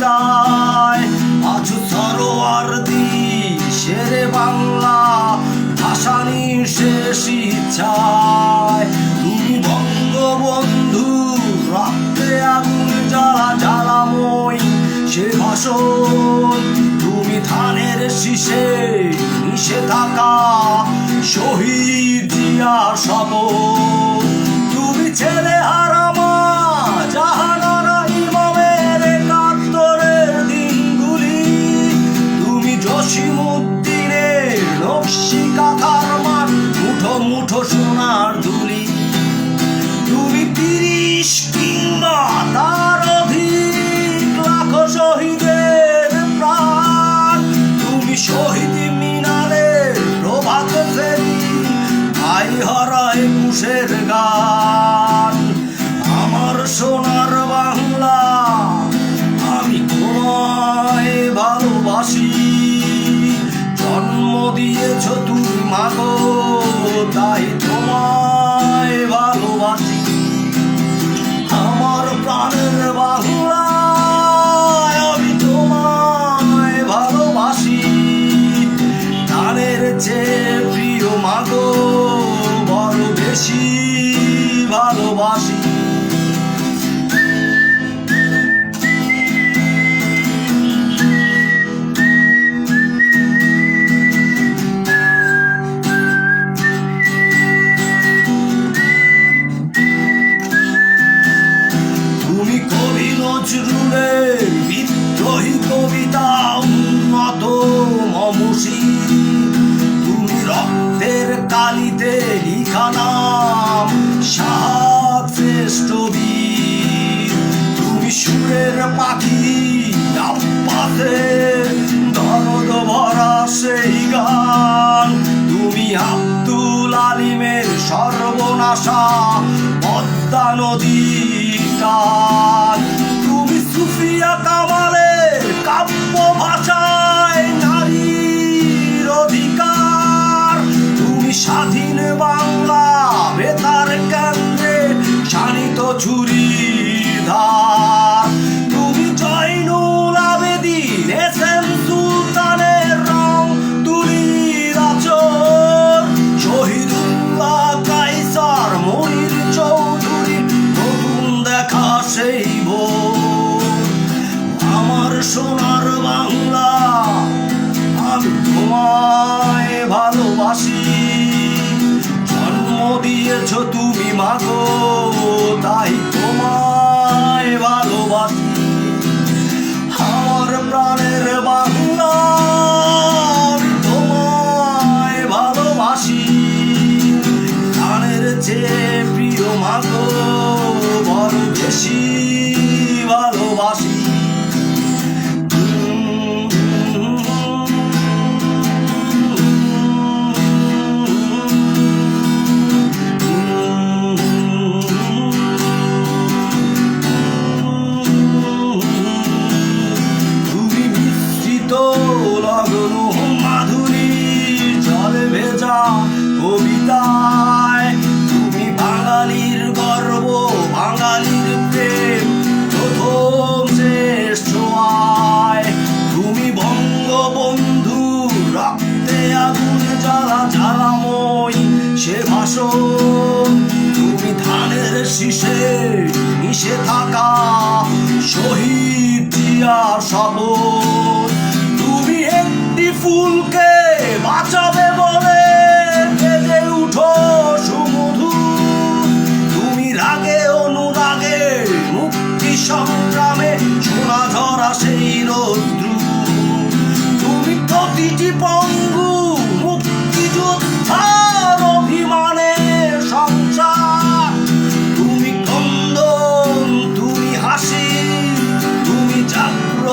কবিতায় আছো সরোয়ার্দী শেরে বাংলা ভাসানি শেষ ইচ্ছায়। তুমি বঙ্গবন্ধু রক্তে আগুন জ্বালা জ্বালাময় সে ভাষণ। তুমি ধানের শীষে মিশে থাকা শহীদ জিয়ার শপথ। তুমি ছেলে হারামা জাহানারা ইমামের একাত্তরের দিনগুলি। তুমি জসিমউদ্দিনের নকশি কাঁথার মান মুঠো মুঠো সোনার ধুলি। তুমি ৩০ কিংবা তার অধিক লাখ শহীদের প্রাণ। তুমি শহীদ মিনারের প্রভাত ফেরি আই হারা একুশের গান। আমার সোনার বাংলা আমি তোমায় ভালোবাসি। জন্ম দিয়েছ তুমি মাগো তাই তোমায় ভালোবাসি। আমার প্রাণের বাংলা আমি তোমায় ভালোবাসি। প্রাণের চেয়ে প্রিয় মাগো বড় বেশি ভালোবাসি। তুমি কবি নজরুলের বিদ্রোহী কবিতা উন্নত মমসী। তুমি রক্তের কালিতে লিখা নাম সাত শ্রেষ্ঠ বীর। তুমি সুরের পাখি আব্বাসের দরদ ভরা সেই গান। তুমি আব্দুল আলিমের সর্বনাশা পদ্মা নদীর গান। তুমি সুফিয়া কামালের কাব্য ভাষায় নারীর অধিকার। তুমি স্বাধীন বাংলা বেতার কেন্দ্রে শানিত ছুরির ধার। তুমি জয়নুল আবেদিন এস এম সুলতানের রং তুলির আচর। শহীদুল্লাহ কায়সার মনির চৌধুরী নতুন দেখা সেই ভোর। আমার সোনার বাংলা আমি তোমায় ভালোবাসি। জন্ম দিয়েছ তুমি মাগো তাই তোমায় ভালোবাসি। আমার প্রাণের বাংলা আমি তোমায় ভালোবাসি। প্রাণের চেয়ে প্রিয় মাগো বড় বেশি ভালোবাসি। তুমি মিশ্রিত লগন মাধুরীর জলে ভেজা কবিতায়। তুমি বাঙালির গর্ব বাঙালির প্রেম প্রথম শেষ ছোঁয়ায়। তুমি বঙ্গবন্ধু রক্তে আগুন জ্বালা জ্বালাময় সে ভাষণ। তুমি ধানের শীষে মিশে থাকা শহীদ জিয়ার শপথ। তুমি একটি ফুলকে বাঁচাবে